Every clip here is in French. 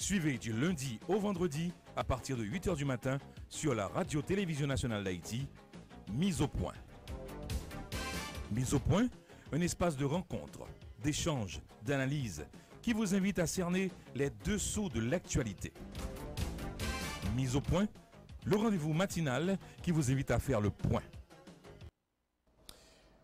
Suivez du lundi au vendredi à partir de 8h du matin sur la Radio-Télévision Nationale d'Haïti, Mise au Point. Mise au Point, un espace de rencontre, d'échange, d'analyse qui vous invite à cerner les dessous de l'actualité. Mise au Point, le rendez-vous matinal qui vous invite à faire le point.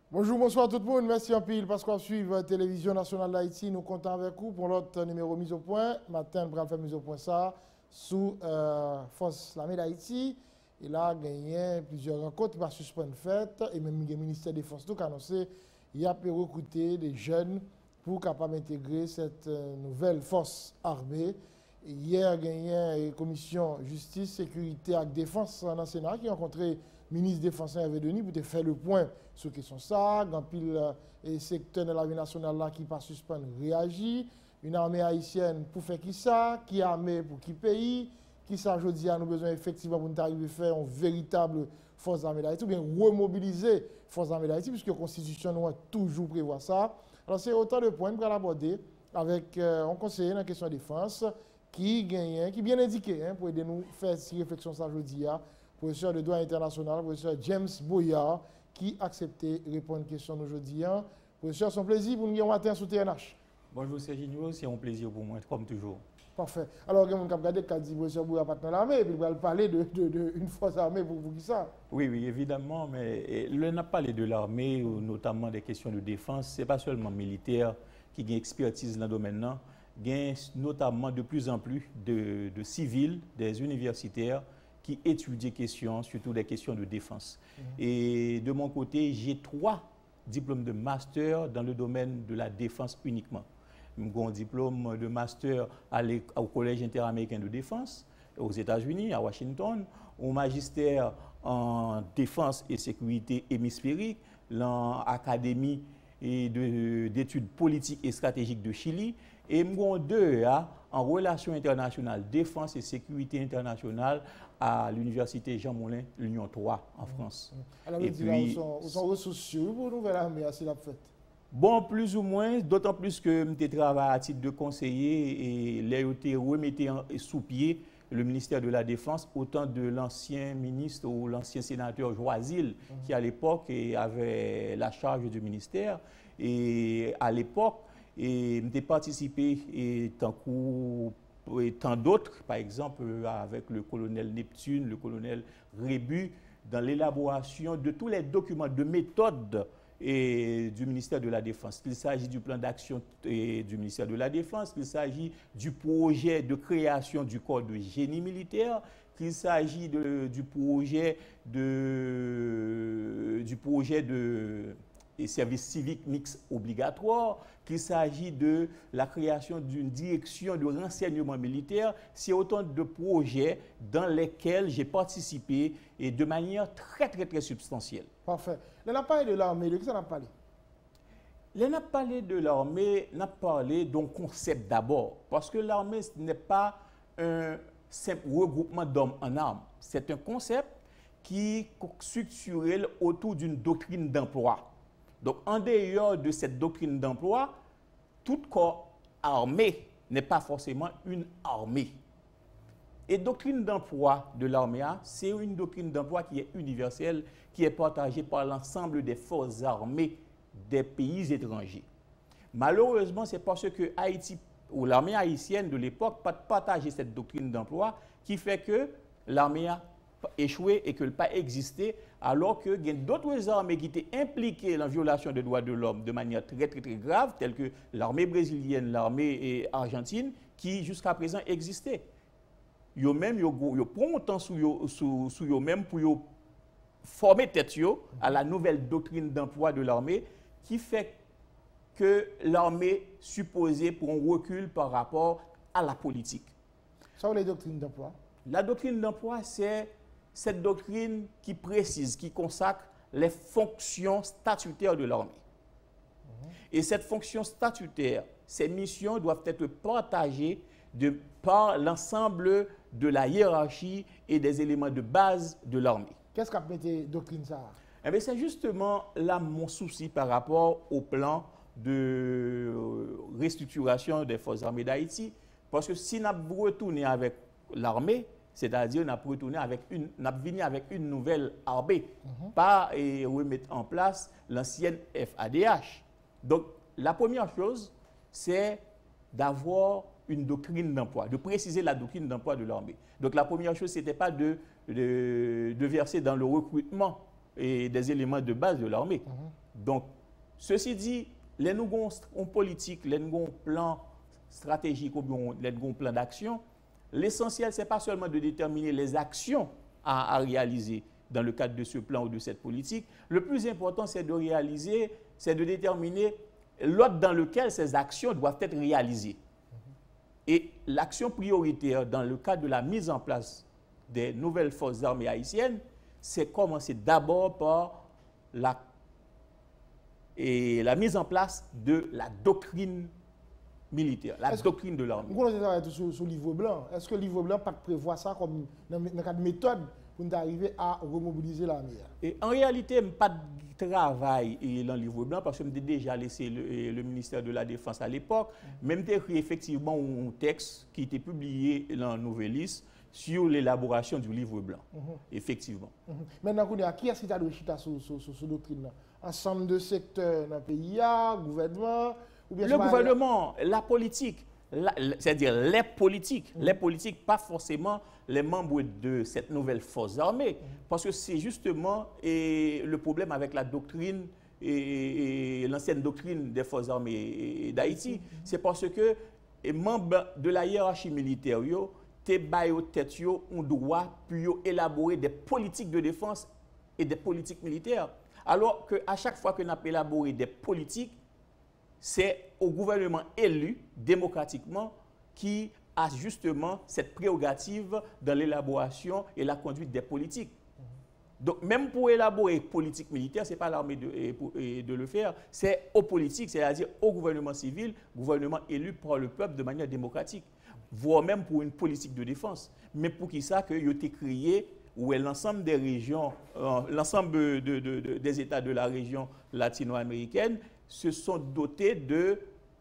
Bonjour, bonsoir tout le monde. Merci en pile parce qu'on suit la Télévision Nationale d'Haïti. Nous comptons avec vous pour l'autre numéro Mise au Point. Matin, nous allons faire Mise au Point ça sous Force l'armée d'Haïti. Et là, il y a plusieurs rencontres qui vont suspendre fête. Et même le ministère des Forces qui a annoncé qu'il y a pu recruter des jeunes pour capables d'intégrer cette nouvelle force armée. Hier, il y a une commission justice, sécurité et défense dans le Sénat qui a rencontré le ministre des Défense Hervé Denis pour faire le point sur la question ça. Il y a pile secteur de l'armée nationale là qui pas suspendre réagit. Une armée haïtienne pour faire qui ça, qui armée pour qui pays, qui ça aujourd'hui a nous besoin effectivement pour nous arriver à faire une véritable force armée d'Haïti ou bien remobiliser force armée d'Haïti puisque la Constitution nous a toujours prévoit ça. Alors c'est autant de points pour l'aborder avec un conseiller dans la question de défense qui bien indiqué pour aider nous faire cette réflexion ça aujourd'hui, professeur de droit international, professeur James Boyard, qui a accepté de répondre à une question aujourd'hui. Professeur, c'est un plaisir pour nous un matin sur TNH. Bonjour Serginho, c'est un plaisir pour moi, comme toujours. Parfait. Alors, il y a un qui a dit que professeur Boyard n'est pas dans l'armée, et puis il va parler d'une force armée pour qui ça? Oui, évidemment, mais on a parlé de l'armée, notamment des questions de défense, ce n'est pas seulement militaire qui a une expertise dans le domaine, il y a notamment de plus en plus de civils, des universitaires qui étudient des questions, surtout des questions de défense. Et de mon côté, j'ai 3 diplômes de master dans le domaine de la défense uniquement. J'ai un diplôme de master au Collège interaméricain de défense aux États-Unis, à Washington, un magistère en défense et sécurité hémisphérique, l'Académie d'études politiques et stratégiques de Chili, et j'ai 2 en relations internationales, défense et sécurité internationale à l'université Jean Moulin, Lyon 3 en France. Alors, et puis, vous sont ressources pour nous faire l'armée, c'est la fête. Bon, plus ou moins, d'autant plus que je travaille à titre de conseiller et l'EOT remettait sous pied le ministère de la Défense, autant de l'ancien ministre ou l'ancien sénateur Joisil, qui à l'époque avait la charge du ministère. Et à l'époque, j'ai participé et tant d'autres, par exemple avec le colonel Neptune, le colonel Rébu, dans l'élaboration de tous les documents de méthode du ministère de la Défense. Qu'il s'agit du plan d'action du ministère de la Défense, qu'il s'agit du projet de création du corps de génie militaire, qu'il s'agit du projet de service civique mixte obligatoire, qu'il s'agit de la création d'une direction de renseignement militaire. C'est autant de projets dans lesquels j'ai participé et de manière très substantielle. Parfait. On a parlé de l'armée, de qui ça on a parlé? On a parlé de l'armée, on a parlé d'un concept d'abord, parce que l'armée ce n'est pas un simple regroupement d'hommes en armes. C'est un concept qui est structuré autour d'une doctrine d'emploi. Donc, en dehors de cette doctrine d'emploi, tout corps armé n'est pas forcément une armée. Et doctrine d'emploi de l'armée, c'est une doctrine d'emploi qui est universelle, qui est partagée par l'ensemble des forces armées des pays étrangers. Malheureusement, c'est parce que Haïti, ou l'armée haïtienne de l'époque, pas partageait cette doctrine d'emploi qui fait que l'armée a échoué et que n'a pas existé, alors que y a d'autres armées qui étaient impliquées dans la violation des droits de l'homme de manière très grave, telles que l'armée brésilienne, l'armée argentine, qui jusqu'à présent existaient. Yo même yo prend un temps sous yo même pour yo former tête yo à la nouvelle doctrine d'emploi de l'armée qui fait que l'armée supposée pour un recul par rapport à la politique. Ça, c'est la doctrine d'emploi. La doctrine d'emploi, c'est cette doctrine qui précise, qui consacre les fonctions statutaires de l'armée. Et cette fonction statutaire, ces missions doivent être partagées par l'ensemble de la hiérarchie et des éléments de base de l'armée. Qu'est-ce qu'a fait la doctrine ça? Eh bien, c'est justement là mon souci par rapport au plan de restructuration des forces armées d'Haïti. Parce que si nous retournons avec l'armée, c'est-à-dire nous retournons avec une nouvelle armée, pas remettre en place l'ancienne FADH. Donc, la première chose, c'est d'avoir une doctrine d'emploi, de préciser la doctrine d'emploi de l'armée. Donc, la première chose, ce n'était pas de verser dans le recrutement et des éléments de base de l'armée. Donc, ceci dit, les nous avons politique, les nous avons plan stratégique ou bien les nous avons plan d'action. L'essentiel, ce n'est pas seulement de déterminer les actions à réaliser dans le cadre de ce plan ou de cette politique. Le plus important, c'est de déterminer l'ordre dans lequel ces actions doivent être réalisées. Et l'action prioritaire dans le cadre de la mise en place des nouvelles forces armées haïtiennes, c'est commencer d'abord par la mise en place de la doctrine militaire, la doctrine de l'armée. Vous avez sur le livre blanc. Est-ce que le livre blanc prévoit ça comme dans cadre de méthode pour arriver à remobiliser l'armée? En réalité, pas de travail dans le livre blanc parce que j'ai déjà laissé le ministère de la Défense à l'époque. Même écrit effectivement un texte qui était publié dans Nouvelliste sur l'élaboration du livre blanc. Effectivement. Maintenant, qui est-ce qui a réfléchi sur cette doctrine? Ensemble de secteurs dans le pays, gouvernement ou bien le gouvernement, la politique, c'est-à-dire les politiques, pas forcément les membres de cette nouvelle force armée, parce que c'est justement le problème avec la doctrine et l'ancienne doctrine des forces armées d'Haïti, c'est parce que les membres de la hiérarchie militaire, on doit élaborer des politiques de défense et des politiques militaires. Alors qu'à chaque fois que nous avons élaboré des politiques, c'est au gouvernement élu démocratiquement qui a justement cette prérogative dans l'élaboration et la conduite des politiques. Donc, même pour élaborer politique militaire, ce n'est pas l'armée de le faire, c'est aux politiques, c'est-à-dire au gouvernement civil, gouvernement élu par le peuple de manière démocratique, voire même pour une politique de défense. Mais pour qui ça que il a été créé où l'ensemble des régions, l'ensemble des États de la région latino-américaine se sont dotés de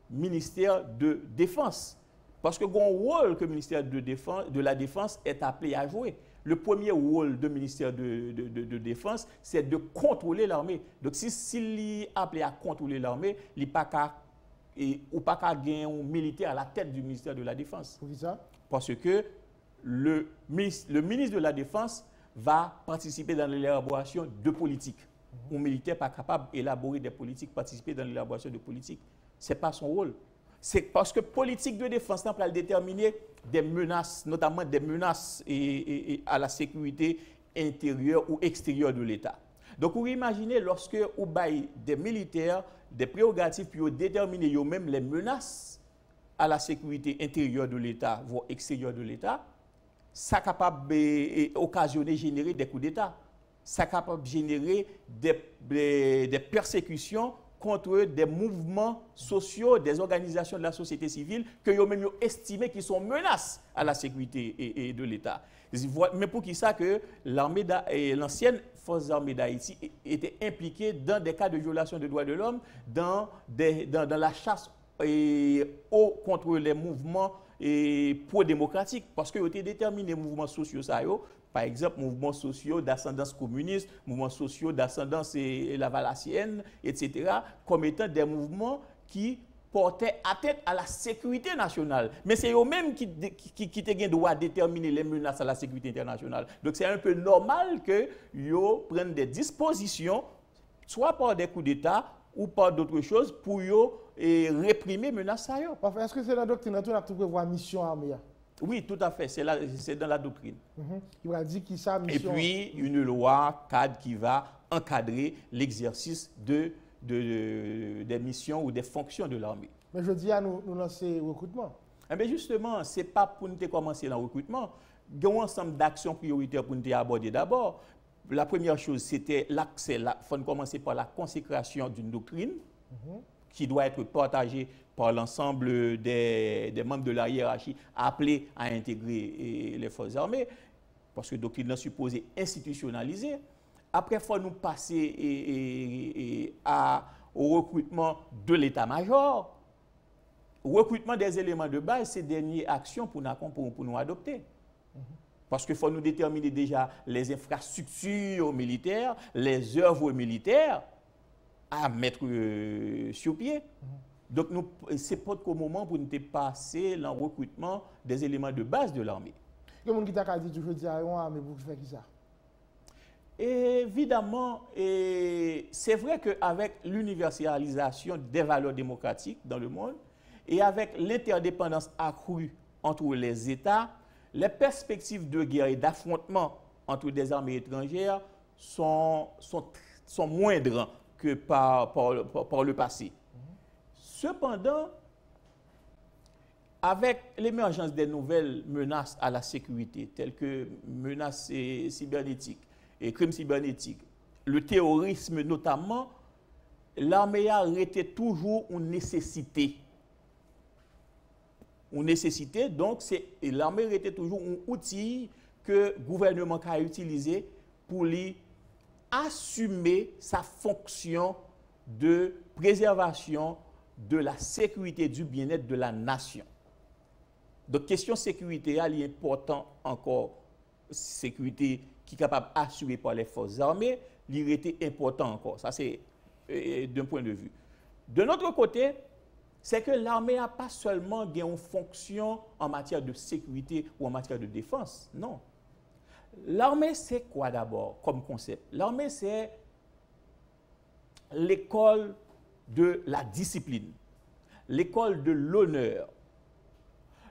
ministères de défense. Parce que le rôle que le ministère de la Défense est appelé à jouer. Le premier rôle du ministère de Défense, c'est de contrôler l'armée. Donc, s'il est appelé à contrôler l'armée, il n'y a pas qu'à gagner un militaire à la tête du ministère de la Défense. Pour ça? Parce que le ministre de la Défense va participer dans l'élaboration de politiques. Un militaire pas capable d'élaborer des politiques, participer dans l'élaboration de politiques. Ce n'est pas son rôle. C'est parce que politique de défense, on peut déterminer des menaces, notamment des menaces à la sécurité intérieure ou extérieure de l'État. Donc, vous imaginez lorsque vous avez des militaires, des prérogatives pour déterminer eux-mêmes les menaces à la sécurité intérieure de l'État, voire extérieure de l'État, ça est capable d'occasionner, générer des coups d'État. Ça est capable de générer des persécutions contre des mouvements sociaux, des organisations de la société civile que eux-mêmes estimé qu'ils sont menaces à la sécurité de l'État. Mais pour qui ça que l'ancienne force armée d'Haïti était impliquée dans des cas de violation des droits de l'homme, dans la chasse contre les mouvements pro-démocratiques, parce qu'ils ont été déterminés les mouvements sociaux, par exemple, mouvements sociaux d'ascendance communiste, mouvements sociaux d'ascendance lavalassienne, etc., comme étant des mouvements qui portaient atteinte à la sécurité nationale. Mais c'est eux-mêmes qui ont le droit de déterminer les menaces à la sécurité internationale. Donc c'est un peu normal qu'ils prennent des dispositions, soit par des coups d'État ou par d'autres choses, pour réprimer les menaces. Est-ce que c'est la doctrine qui prévoit mission armée? Oui, tout à fait. C'est dans la doctrine. Il va dire qui ça, mission. Et puis, une loi cadre qui va encadrer l'exercice des missions ou des fonctions de l'armée. Mais je dis à nous lancer le recrutement. Eh bien justement, ce n'est pas pour nous commencer le recrutement. Il y a un ensemble d'actions prioritaires pour nous aborder d'abord. La première chose, c'était l'accès. Il faut commencer par la consécration d'une doctrine qui doit être partagée par l'ensemble des membres de la hiérarchie appelés à intégrer les forces armées, parce que la doctrine est supposée institutionnaliser. Après, il faut nous passer au recrutement de l'état-major. recrutement des éléments de base, c'est dernière action pour nous adopter. Parce qu'il faut nous déterminer déjà les infrastructures militaires, les œuvres militaires à mettre sur pied. Donc, ce n'est pas qu'au moment pour nous passer le recrutement des éléments de base de l'armée. Il y a des gens qui ont dit toujours dire, mais vous faites qui ça? Évidemment, c'est vrai qu'avec l'universalisation des valeurs démocratiques dans le monde et avec l'interdépendance accrue entre les États, les perspectives de guerre et d'affrontement entre des armées étrangères sont moindres que par le passé. Cependant, avec l'émergence des nouvelles menaces à la sécurité, telles que menaces cybernétiques et crimes cybernétiques, le terrorisme notamment, l'armée a été toujours une nécessité. Une nécessité, donc l'armée était toujours un outil que le gouvernement a utilisé pour lui assumer sa fonction de préservation de la sécurité du bien-être de la nation. Donc, question sécurité, elle est importante encore. Sécurité qui est capable d'assurer par les forces armées, il était important encore. Ça, c'est d'un point de vue. De notre côté, c'est que l'armée n'a pas seulement une fonction en matière de sécurité ou en matière de défense. Non. L'armée, c'est quoi d'abord comme concept? L'armée, c'est l'école de la discipline, l'école de l'honneur,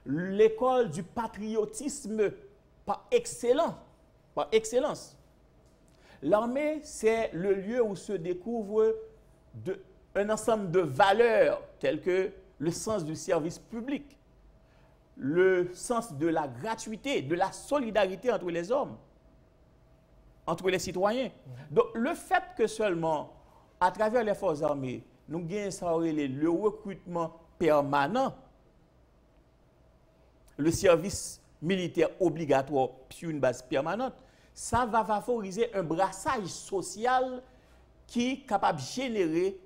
l'école du patriotisme par excellence. L'armée, c'est le lieu où se découvre un ensemble de valeurs telles que le sens du service public, le sens de la gratuité, de la solidarité entre les hommes, entre les citoyens. Donc, le fait que seulement, à travers les forces armées, nous gagnons le recrutement permanent, le service militaire obligatoire sur une base permanente, ça va favoriser un brassage social qui est capable de générer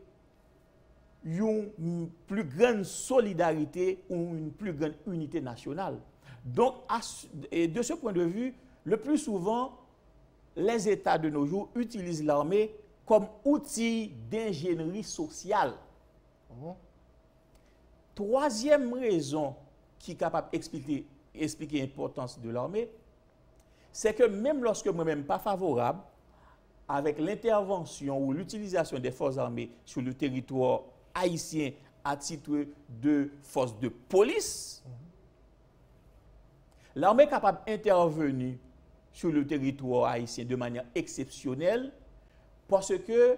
une plus grande solidarité ou une plus grande unité nationale. Donc, de ce point de vue, le plus souvent, les États de nos jours utilisent l'armée comme outil d'ingénierie sociale. Troisième raison qui est capable d'expliquer l'importance de l'armée, c'est que même lorsque moi-même pas favorable, avec l'intervention ou l'utilisation des forces armées sur le territoire haïtien à titre de force de police, l'armée est capable d'intervenir sur le territoire haïtien de manière exceptionnelle parce que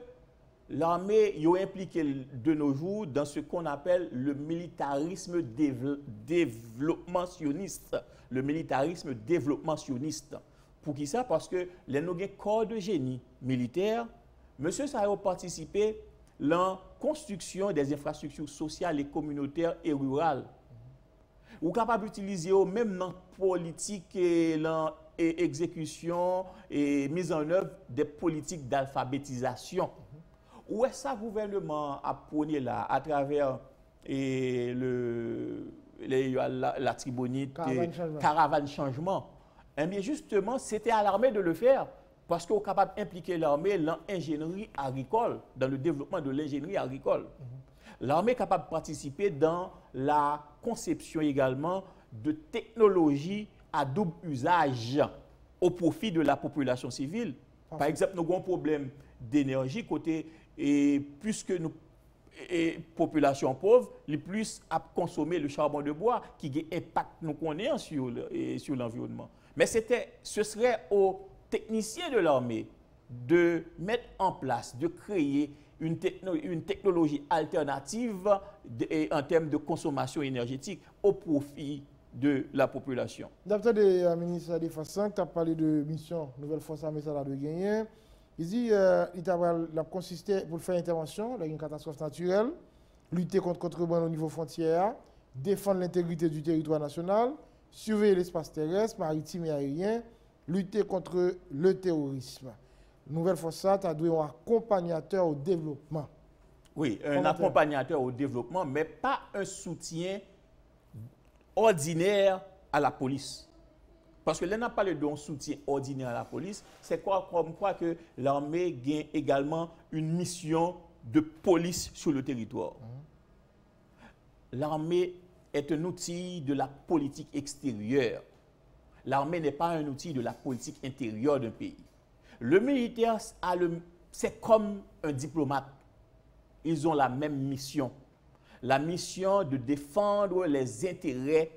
l'armée est impliquée de nos jours dans ce qu'on appelle le militarisme développementionniste. Le militarisme développementionniste. Pour qui ça? Parce que les corps de génie militaire, monsieur ça a participé à la construction des infrastructures sociales et communautaires et rurales. Ou capable d'utiliser même dans la politique et l'exécution et mise en œuvre des politiques d'alphabétisation. Où est-ce que le gouvernement a prôné là à travers la tribunite, caravane changement? Eh bien, justement, c'était à l'armée de le faire parce qu'on est capable d'impliquer l'armée dans l'ingénierie agricole, dans le développement de l'ingénierie agricole. L'armée est capable de participer dans la conception également de technologies à double usage au profit de la population civile. Par exemple, nous avons un problème d'énergie côté et puisque nous population pauvre, les plus à consommer le charbon de bois qui a un impact nous connaissons sur l'environnement. Mais ce serait aux techniciens de l'armée de mettre en place, de créer une technologie alternative en termes de consommation énergétique au profit de la population. D'après le ministre de la Défense, tu as parlé de mission Nouvelle Force Armée de gagner. Il dit qu'il a consisté pour faire intervention dans une catastrophe naturelle, lutter contre contrebande au niveau frontière, défendre l'intégrité du territoire national, surveiller l'espace terrestre, maritime et aérien, lutter contre le terrorisme. Nouvelle Force a doué un accompagnateur au développement. Oui, un accompagnateur au développement, mais pas un soutien ordinaire à la police. Parce que là, on n'a pas d'un soutien ordinaire à la police, c'est quoi comme quoi que l'armée gagne également une mission de police sur le territoire. L'armée est un outil de la politique extérieure. L'armée n'est pas un outil de la politique intérieure d'un pays. Le militaire, c'est comme un diplomate. Ils ont la même mission. La mission de défendre les intérêts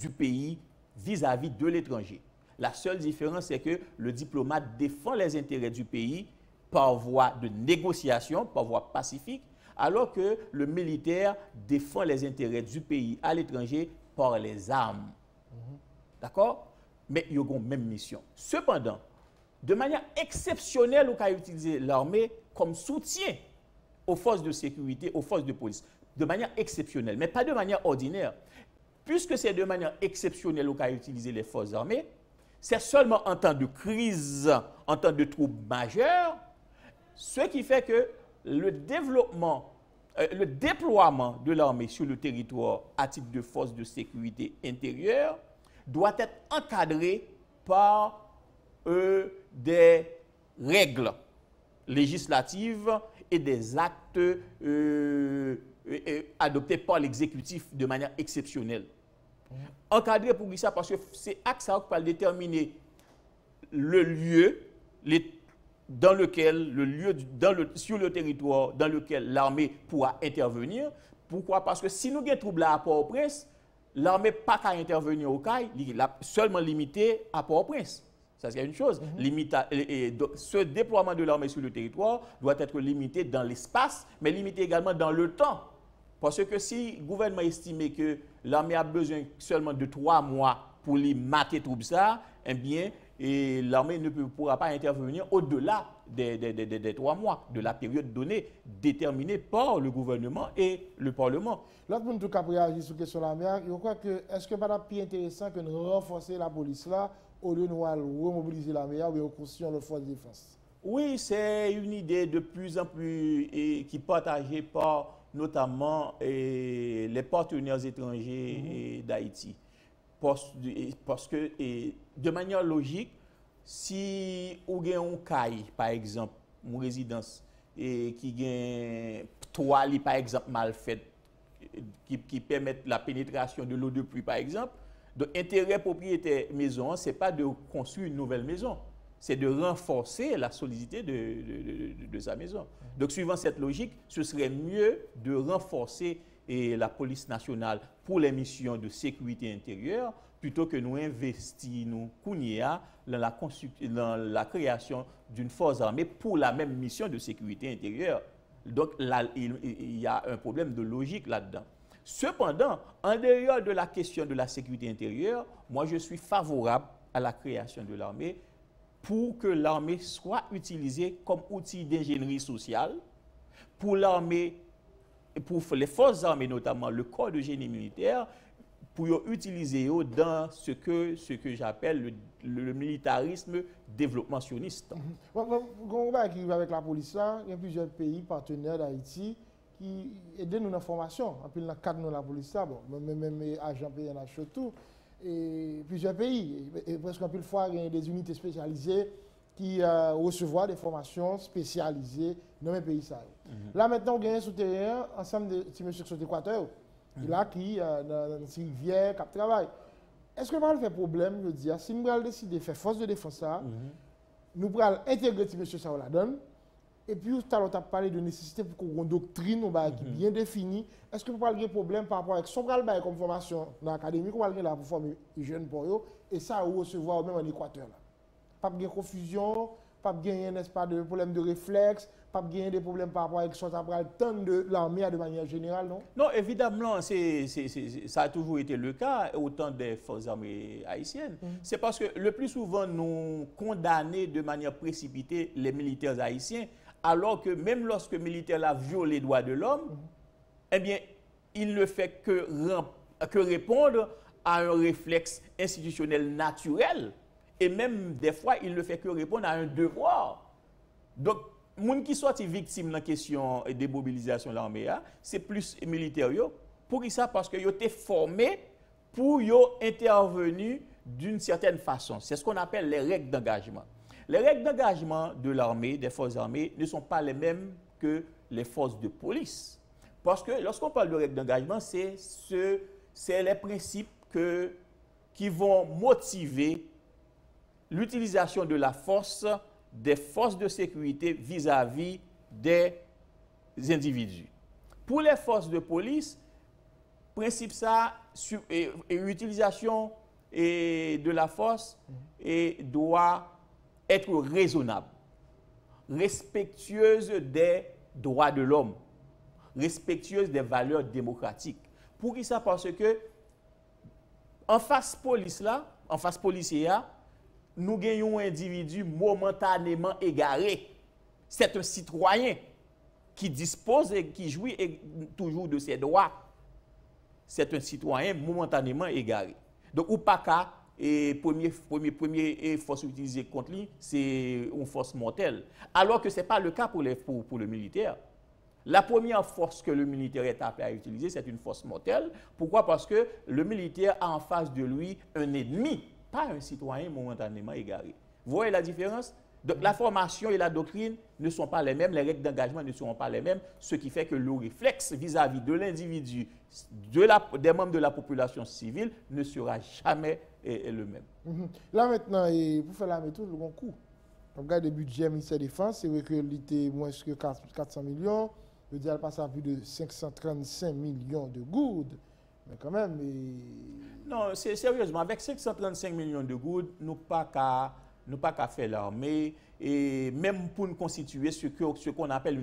du pays vis-à-vis de l'étranger. La seule différence, c'est que le diplomate défend les intérêts du pays par voie de négociation, par voie pacifique, alors que le militaire défend les intérêts du pays à l'étranger par les armes. D'accord? Mais ils ont la même mission. Cependant, de manière exceptionnelle, on a utilisé l'armée comme soutien aux forces de sécurité, aux forces de police. De manière exceptionnelle, mais pas de manière ordinaire. Puisque c'est de manière exceptionnelle qu'on a utilisé les forces armées, c'est seulement en temps de crise, en temps de troubles majeurs, ce qui fait que le déploiement de l'armée sur le territoire à titre de force de sécurité intérieure doit être encadré par des règles législatives et des actes adoptés par l'exécutif de manière exceptionnelle. Encadré pour ça parce que c'est acte ça qui va déterminer le lieu dans lequel sur le territoire dans lequel l'armée pourra intervenir. Pourquoi? Parce que si nous avons un trouble à Port-au-Prince, l'armée pas qu'à intervenir au CAI, il est seulement limité à Port-au-Prince. Ça, c'est une chose. Ce déploiement de l'armée sur le territoire doit être limité dans l'espace, mais limité également dans le temps. Parce que si le gouvernement estime que l'armée a besoin seulement de 3 mois pour lui mater tout ça, eh bien, l'armée ne pourra pas intervenir au-delà des 3 mois, de la période donnée, déterminée par le gouvernement et le Parlement. L'autre point tout cas pour réagir sur la question de l'armée, je crois que est-ce que pas plus intéressant que de renforcer la police là au lieu de nous remobiliser l'armée ou de construire le force de défense? Oui, c'est une idée de plus en plus qui est partagée par notamment les partenaires étrangers d'Haïti. Parce que, de manière logique, si vous avez un CAI, par exemple, une résidence, qui a 3 lits, par exemple, mal fait, qui permettent la pénétration de l'eau de pluie, par exemple, donc l'intérêt propriétaire maison, ce n'est pas de construire une nouvelle maison, c'est de renforcer la solidité de sa maison. Donc, suivant cette logique, ce serait mieux de renforcer la police nationale pour les missions de sécurité intérieure plutôt que nous investir dans la création d'une force armée pour la même mission de sécurité intérieure. Donc, là, il y a un problème de logique là-dedans. Cependant, en dehors de la question de la sécurité intérieure, moi, je suis favorable à la création de l'armée pour que l'armée soit utilisée comme outil d'ingénierie sociale, pour l'armée, pour les forces armées, notamment le corps de génie militaire, pour utiliser dans ce que j'appelle le militarisme développementionniste. On va arriver avec la police là, il y a plusieurs pays partenaires d'Haïti qui aident nous dans la formation. En plus, dans le cadre de la police là, bon, même agents PNH tout. Et plusieurs pays, et presque un peu de fois, il y a des unités spécialisées qui reçoivent des formations spécialisées dans les pays. Là, maintenant, on gagne souterrain ensemble de petits messieurs sur l'Équateur. Il a qui, dans ces rivières, qui travaillent. Est-ce que nous allons faire problème, je dis, si nous allons décider de faire force de défense, nous allons intégrer petits messieurs ça la donne. Et puis, tout à l'heure, tu as parlé de nécessité pour qu'on ait une doctrine qui est bien définie. Est-ce que nous allons avoir des problèmes par rapport à ce qu'on va comme formation dans l'académie, qu'on va avoir pour former les jeunes pour eux, et ça, on recevoir même en Équateur. Pas de confusion, pas de problème de réflexe, pas de problème par rapport à ce qu'on va attendre de l'armée de manière générale, non? Non, évidemment, ça a toujours été le cas, autant des forces armées haïtiennes. C'est parce que le plus souvent, nous condamnons de manière précipitée les militaires haïtiens, alors que même lorsque le militaire a violé les droits de l'homme, eh bien, il ne fait que répondre à un réflexe institutionnel naturel. Et même des fois, il ne fait que répondre à un devoir. Donc, gens qui sont victimes de la question de démobilisation de l'armée, c'est plus militaire. Pour ça, parce qu'ils ont été formés pour intervenir d'une certaine façon. C'est ce qu'on appelle les règles d'engagement. Les règles d'engagement de l'armée, des forces armées, ne sont pas les mêmes que les forces de police. Parce que lorsqu'on parle de règles d'engagement, c'est les principes qui vont motiver l'utilisation de la force des forces de sécurité vis-à-vis des individus. Pour les forces de police, principe ça, l'utilisation de la force doit être raisonnable, respectueuse des droits de l'homme, respectueuse des valeurs démocratiques. Pour qui ça? Parce que en face police là, en face policier là, nous gagnons un individu momentanément égaré. C'est un citoyen qui dispose et qui jouit toujours de ses droits. C'est un citoyen momentanément égaré. Donc, ou pas qu'à première force utilisée contre lui, c'est une force mortelle. Alors que ce n'est pas le cas pour le militaire. La première force que le militaire est appelé à utiliser, c'est une force mortelle. Pourquoi? Parce que le militaire a en face de lui un ennemi, pas un citoyen momentanément égaré. Vous voyez la différence? Donc, la formation et la doctrine ne sont pas les mêmes, les règles d'engagement ne seront pas les mêmes, ce qui fait que le réflexe vis-à-vis de l'individu, des membres de la population civile, ne sera jamais le même. Là maintenant, pour faire la méthode, le bon coup. On regarde le budget du ministère de la Défense, c'est vrai qu'il était moins que 400 millions, le diable passe à plus de 535 millions de goudes. Mais quand même... Non, c'est sérieusement, avec 535 millions de goudes, nous pas qu'à faire l'armée, et même pour nous constituer ce qu'on appelle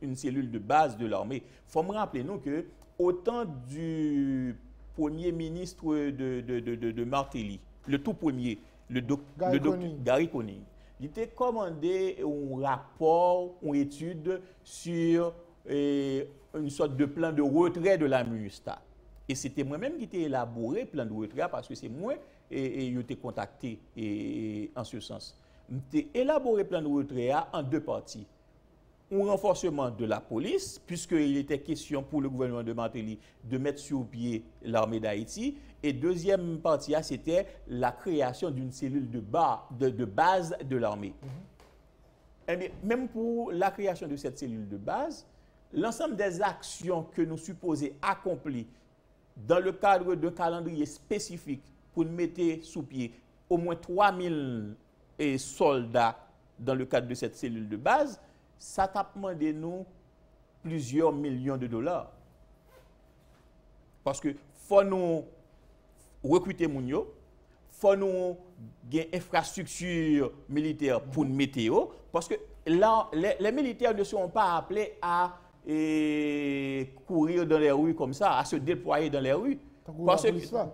une cellule de base de l'armée. Il faut me rappeler nous que au temps du premier ministre de Martelly, le tout premier, Gary Conille, il était commandé un rapport, une étude sur une sorte de plan de retrait de la MINUSTAH. Et c'était moi-même qui ai élaboré le plan de retrait parce que c'est moi et je t'ai contacté en ce sens. J'ai élaboré le plan de retrait en deux parties. Un renforcement de la police, puisqu'il était question pour le gouvernement de Martelly de mettre sur pied l'armée d'Haïti. Et deuxième partie, c'était la création d'une cellule de base de l'armée. Eh bien, même pour la création de cette cellule de base, l'ensemble des actions que nous supposons accomplir dans le cadre d'un calendrier spécifique pour mettre sous pied au moins 3000 soldats dans le cadre de cette cellule de base, ça t'a demandé nous plusieurs millions de dollars. Parce que faut nous recruter Mounio, faut nous gagner infrastructure militaire pour nous mettre, parce que là, les militaires ne seront pas appelés à courir dans les rues comme ça, à se déployer dans les rues.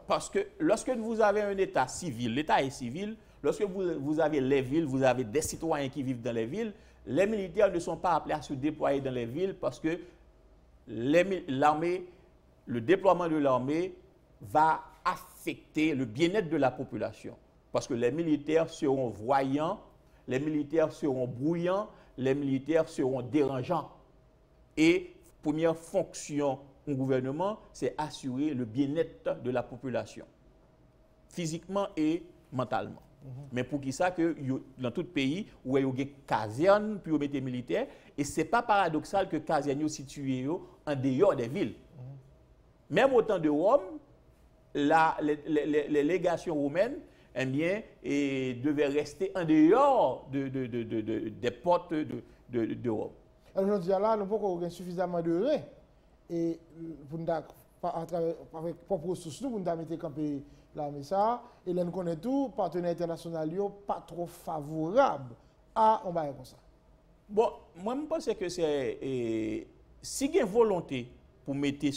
Parce que lorsque vous avez un État civil, l'État est civil, lorsque vous avez les villes, vous avez des citoyens qui vivent dans les villes, les militaires ne sont pas appelés à se déployer dans les villes parce que l'armée, le déploiement de l'armée va affecter le bien-être de la population. Parce que les militaires seront voyants, les militaires seront bruyants, les militaires seront dérangeants. Et première fonction du gouvernement, c'est assurer le bien-être de la population, physiquement et mentalement. Mais pour qui ça que dans tout pays où il y a des casernes pour mettre militaires, et ce n'est pas paradoxal que les casernes sont situées en dehors des villes. Même au temps de Rome, les légations romaines devaient rester en dehors des portes de Rome. Alors, je dis là, nous avons suffisamment de reins et pour nous, avec propres ressources, nous avons mis camper l'armée ça, et là nous connaissons tout, partenaires internationaux pas trop favorables à un bail comme ça. Bon, moi je pense que c'est si il y a une volonté pour mettre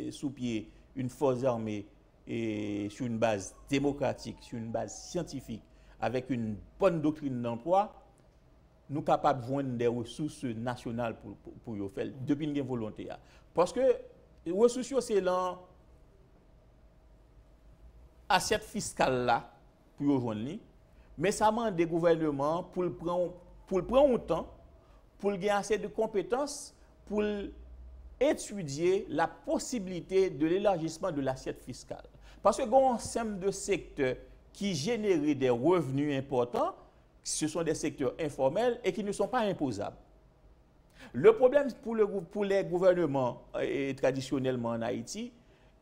sous pied une force armée sur une base démocratique, sur une base scientifique, avec une bonne doctrine d'emploi, nous sommes capables de joindre des ressources nationales pour le faire, depuis une volonté. Parce que les ressources, c'est dans l'assiette fiscale là, pour joindre, mais ça demande des gouvernements pour le prendre autant, pour gagner assez de compétences pour étudier la possibilité de l'élargissement de l'assiette fiscale. Parce que un ensemble de secteurs qui génèrent des revenus importants, ce sont des secteurs informels et qui ne sont pas imposables. Le problème pour les gouvernements traditionnellement en Haïti,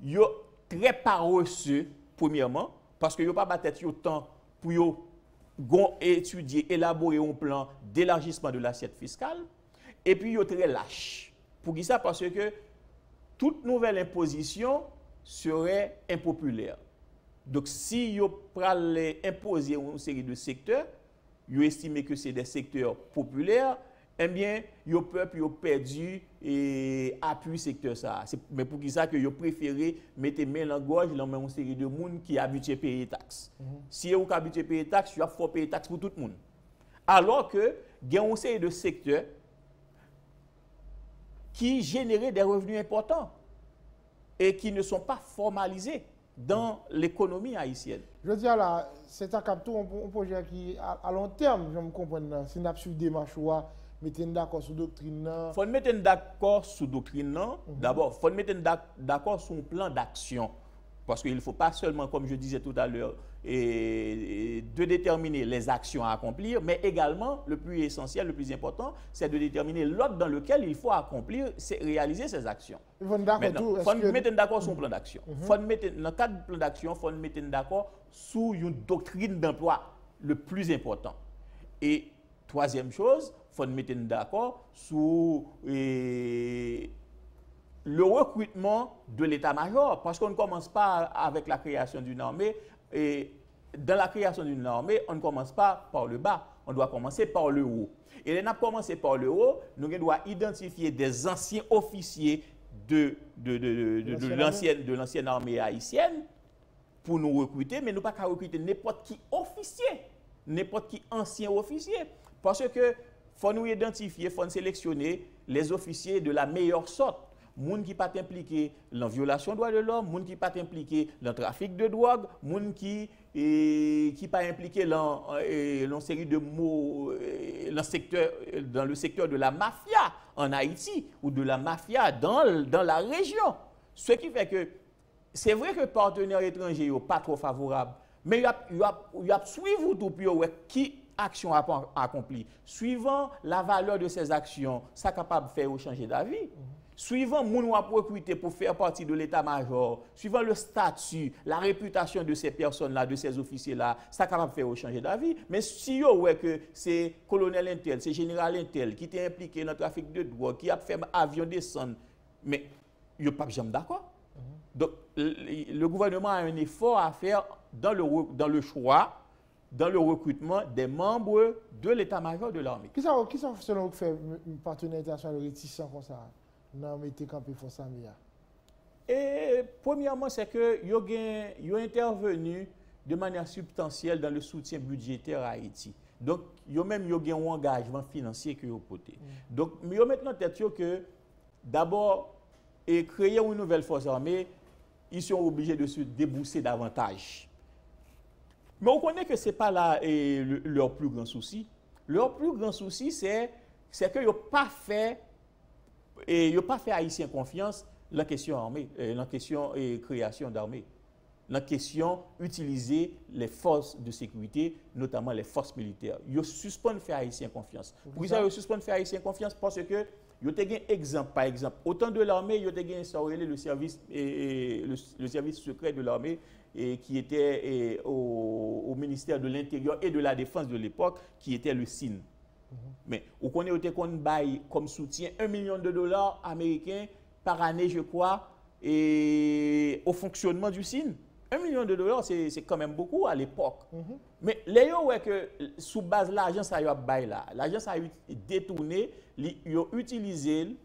ils sont très paresseux, premièrement, parce qu'ils n'ont pas battu autant pour étudier, élaborer un plan d'élargissement de l'assiette fiscale, et puis ils sont très lâches. Pour qui ça? Parce que toute nouvelle imposition serait impopulaire. Donc, si vous pouvez imposer une série de secteurs, vous estimez que c'est des secteurs populaires, eh bien, le peuple a perdu appui secteur ça. Mais pour qui ça que vous préférez mettre main dans la gorge dans une série de monde qui habitué à payer des taxes. Si vous habitué à payer des taxes, vous faut payer des taxes pour tout le monde. Alors que il y a une série de secteurs qui génèrent des revenus importants et qui ne sont pas formalisés dans l'économie haïtienne. Je dis là, c'est un projet qui, à long terme, je me comprends, c'est une suite démarche, mettez d'accord sur doctrine. Il faut mettre d'accord sur doctrine. D'abord, il faut mettre d'accord sur un plan d'action. Parce qu'il ne faut pas seulement, comme je disais tout à l'heure, de déterminer les actions à accomplir, mais également, le plus essentiel, le plus important, c'est de déterminer l'ordre dans lequel il faut accomplir, réaliser ces actions. Il faut mettre d'accord sur un plan d'action. Dans le cadre du plan d'action, il faut mettre d'accord sur une doctrine d'emploi le plus important. Et troisième chose, il faut mettre d'accord sur le recrutement de l'état-major, parce qu'on ne commence pas avec la création d'une armée. Et dans la création d'une armée, on ne commence pas par le bas, on doit commencer par le haut. Et on a commencé par le haut, nous devons identifier des anciens officiers de l'ancienne armée haïtienne pour nous recruter, mais nous ne pouvons pas recruter n'importe qui officier, n'importe qui ancien officier. Parce que faut nous identifier, faut nous sélectionner les officiers de la meilleure sorte. Moun qui pas impliqué dans la violation des droits de l'homme, moun qui pas impliqué dans le trafic de drogue, moun qui pas impliqué dans une série de mots dans le secteur de la mafia en Haïti ou de la mafia dans la région. Ce qui fait que c'est vrai que les partenaires étrangers sont pas trop favorables, mais il y a suivre tout pour qui action accomplie. Suivant la valeur de ces actions, ça est capable de faire changer d'avis. Suivant moun a recruté pour faire partie de l'état-major, suivant le statut, la réputation de ces personnes-là, de ces officiers-là, ça capable de faire changer d'avis. Mais si vous voyez que c'est colonel intel, c'est général intel qui est impliqué dans le trafic de drogue, qui a fait avion descendre, mais vous n'êtes pas jamais d'accord. Donc, le gouvernement a un effort à faire dans le choix, dans le recrutement des membres de l'état-major de l'armée. Qui ça selon vous fait un partenaire international réticent comme ça? Non, mettez campé pour ça. Et premièrement, c'est que ils ont intervenu de manière substantielle dans le soutien budgétaire à Haïti. Donc, ils ont même un engagement financier que vous portez. Donc, ils ont maintenant tête que d'abord, créer une nouvelle force armée, ils sont obligés de se débourser davantage. Mais on connaît que ce n'est pas là leur plus grand souci. Leur plus grand souci, c'est qu'ils n'ont pas fait Haïtien confiance dans la question armée, dans la question création d'armée, dans la question utiliser les forces de sécurité, notamment les forces militaires. Ils suspendent faire Haïtien confiance. Pourquoi ça, ils suspendent faire Haïtien confiance? Parce que ils ont un exemple, par exemple, au temps de l'armée, ils ont instauré le service secret de l'armée qui était au ministère de l'Intérieur et de la Défense de l'époque, qui était le SIN. Mais on connaît qu'on baille comme soutien $1 million américains par année, je crois, et au fonctionnement du SIN. $1 million, c'est quand même beaucoup à l'époque. Mais les gens que sous base de l'argent, ça y a bail là. L'argent, ça a détourné, ils ont utilisé,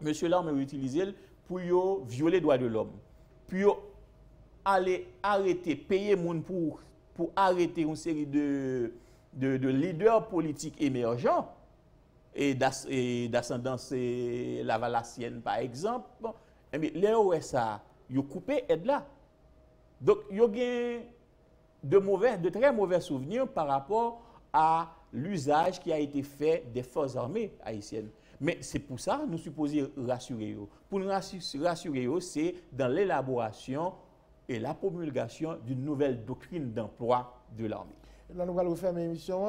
monsieur l'arme a utilisé pour violer les droits de l'homme. Puis aller arrêter, payer moun pour arrêter une série de leaders politiques émergents et d'ascendance lavalassienne, par exemple. Mais les OSA, ils ont coupé aide là. Donc, il y a de très mauvais souvenirs par rapport à l'usage qui a été fait des forces armées haïtiennes. Mais c'est pour ça que nous supposons rassurer. Pour nous rassurer, c'est dans l'élaboration et la promulgation d'une nouvelle doctrine d'emploi de l'armée. Là, nous allons refermer l'émission.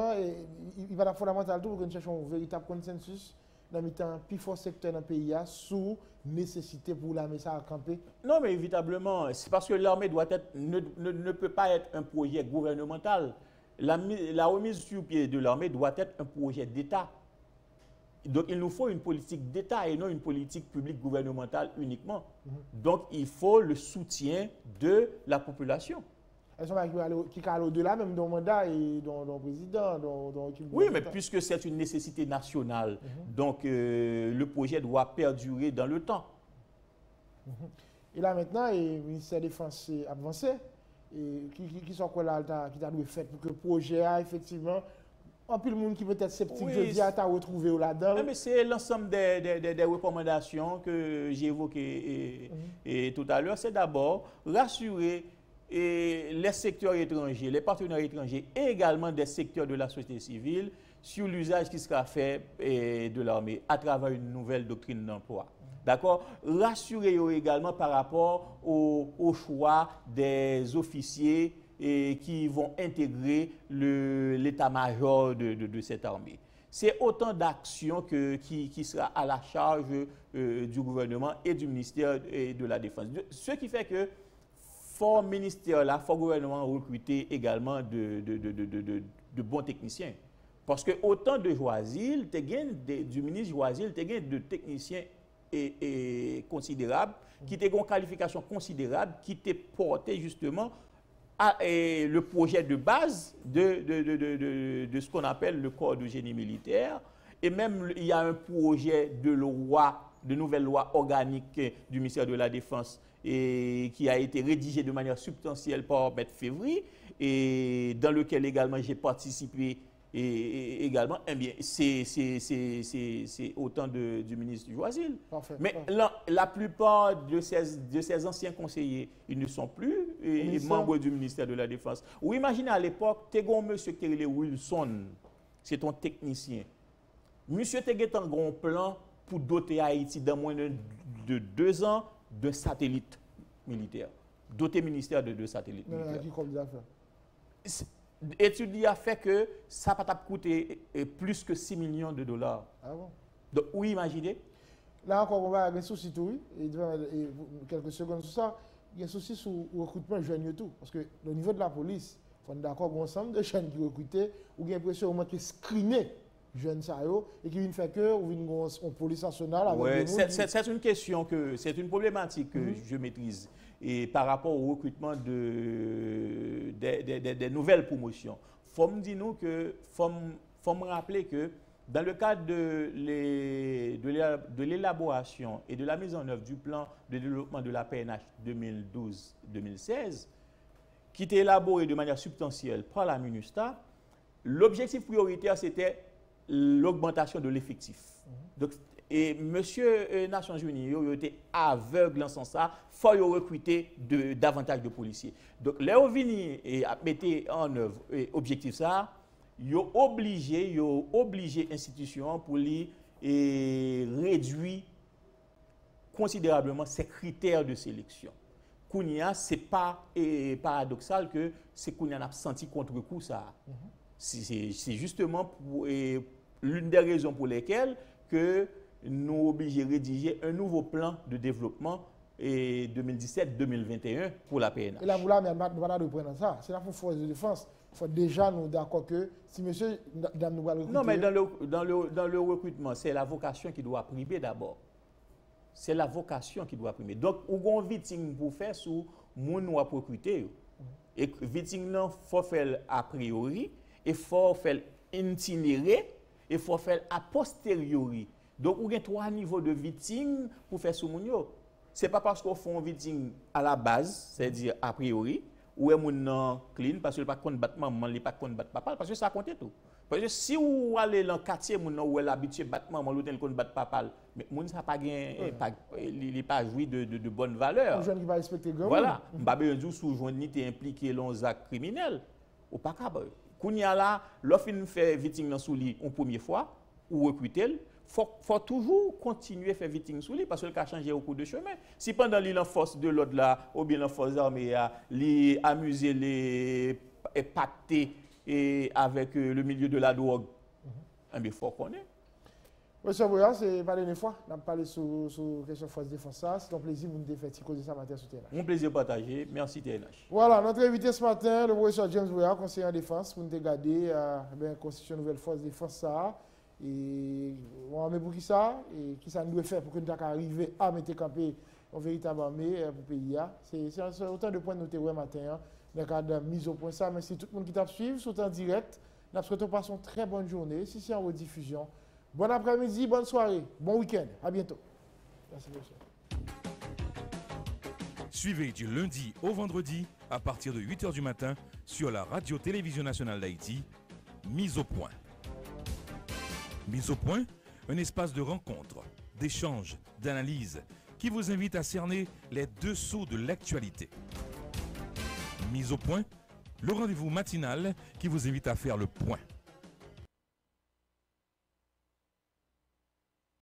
Il va être fondamental pour que nous cherchions un véritable consensus dans le plus fort secteur dans le pays sous nécessité pour l'armée à camper. Non, mais évitablement, c'est parce que l'armée ne peut pas être un projet gouvernemental. La remise sur pied de l'armée doit être un projet d'État. Donc, il nous faut une politique d'État et non une politique publique gouvernementale uniquement. Donc, il faut le soutien de la population. Elles sont qui allent au-delà même d'un mandat et d'un président. Oui, mais puisque c'est une nécessité nationale, donc le projet doit perdurer dans le temps. Et là maintenant, le ministère de la Défense est avancé. Qui sont quoi là qui a dû faire pour que le projet a effectivement un peu le monde qui peut être sceptique, oui, je dis à retrouver là-dedans. Mais c'est l'ensemble des recommandations que j'ai évoquées tout à l'heure. C'est d'abord rassurer les secteurs étrangers, les partenaires étrangers et également des secteurs de la société civile sur l'usage qui sera fait de l'armée à travers une nouvelle doctrine d'emploi. D'accord? Rassurer également par rapport au choix des officiers qui vont intégrer l'état-major de cette armée. C'est autant d'actions qui sera à la charge du gouvernement et du ministère de la Défense. Ce qui fait que fort ministère là, fort gouvernement recruter également de bons techniciens. Parce que autant de Joisil, du ministre Joisil, tu as de techniciens considérables, qui ont une qualification considérable, qui t'ont porté justement le projet de base de ce qu'on appelle le corps de génie militaire. Et même, il y a un projet de nouvelle loi organique du ministère de la Défense qui a été rédigé de manière substantielle par M. Février et dans lequel également j'ai participé également. Eh bien, c'est autant du ministre Joisil. Mais la plupart de ces anciens conseillers, ils ne sont plus membres du ministère de la Défense. Ou imaginez à l'époque, tu as un monsieur qui est Wilson, c'est ton technicien. Monsieur tu as un grand plan pour doter Haïti dans moins de 2 ans d'un satellite militaire. Doter le ministère de 2 satellites militaires. L'étude a fait que ça n'a pas coûté plus que 6 millions de dollars. Ah bon? Donc, oui, imaginez. Là encore, on va avoir un souci tout, et quelques secondes sur ça, il y a un souci sur le recrutement jeune et tout. Parce que au niveau de la police, on est d'accord ensemble de jeunes qui recrutent, ou qui ont l'impression au qui screener jeunes et qui viennent faire que ou une police nationale. Ouais, c'est une question c'est une problématique que je maîtrise et par rapport au recrutement des nouvelles promotions. Faut me dire nous que faut me rappeler que dans le cadre de l'élaboration et de la mise en œuvre du plan de développement de la PNH 2012-2016, qui était élaboré de manière substantielle par la MINUSTA, l'objectif prioritaire c'était l'augmentation de l'effectif. Donc, et monsieur Nations Unies, il était aveugle en ce sens, il faut recruter davantage de policiers. Donc, les OVNI mettent en œuvre l'objectif ça, ils ont obligé l'institution pour les réduire considérablement ces critères de sélection. Kounia, ce n'est pas paradoxal que c'est Kounia n'a senti contre-coup ça. C'est justement l'une des raisons pour lesquelles que nous obligés de rédiger un nouveau plan de développement 2017-2021 pour la PNH. Et là, vous là, mais nous allons reprendre ça. C'est là pour force de défense. Il faut déjà nous d'accord que si monsieur, dame, nous allons recruter. Non, mais dans le recrutement, c'est la vocation qui doit primer d'abord. C'est la vocation qui doit primer. Donc, on a un meeting pour faire sur moun ou à recruter. Et meeting non, faut faire a priori, et faut faire itinérer, et faut faire a posteriori. Donc, on a 3 niveaux de meeting pour faire ce moun. Ce n'est pas parce qu'on fait un meeting à la base, c'est-à-dire a priori, ou est moun clean, parce que le pas contre battre maman, il pas contre battre papa, parce que ça compte tout. Parce que si vous allez dans le quartier, où est l'habitué de battre maman, l'autre contre battre papa, mais moun ça pas il pas joui de bonnes valeurs. Un jeune qui va respecter le voilà, m'ba besoin sous joindre ni t'es impliqué dans un acte criminel, ou pas Kounya là, lorsqu'il fait victime sous lui une première fois, ou recruter, faut toujours continuer à faire victime sous lui parce qu'il a changé au cours de chemin. Si pendant l'île en force de l'autre là, ou bien en force armée, les amuser, les pacter avec le milieu de la drogue, il faut qu'on ait. Monsieur Boya, c'est pas la dernière fois. On a parlé sur la question de force de défense. C'est un plaisir de nous faire causer ça matin sur TNH. Mon plaisir partagé. Merci TNH. Voilà, notre invité ce matin, le professeur James Boya, conseiller en défense, pour nous regarder la constitution nouvelle force de défense. Ça. Et on a pour qui ça et qui ça nous doit faire pour que nous arrivions à mettre campé en véritable armée pour le pays. C'est autant de points de noter matin dans le cadre de mise au point ça. Merci tout le monde qui t'a suivi, surtout en direct. Nous souhaitons passer une très bonne journée. Si c'est en rediffusion, bon après-midi, bonne soirée, bon week-end. À bientôt. Merci monsieur. Suivez du lundi au vendredi à partir de 8h du matin sur la radio-télévision nationale d'Haïti, Mise au point. Mise au point, un espace de rencontre, d'échange, d'analyse qui vous invite à cerner les dessous de l'actualité. Mise au point, le rendez-vous matinal qui vous invite à faire le point.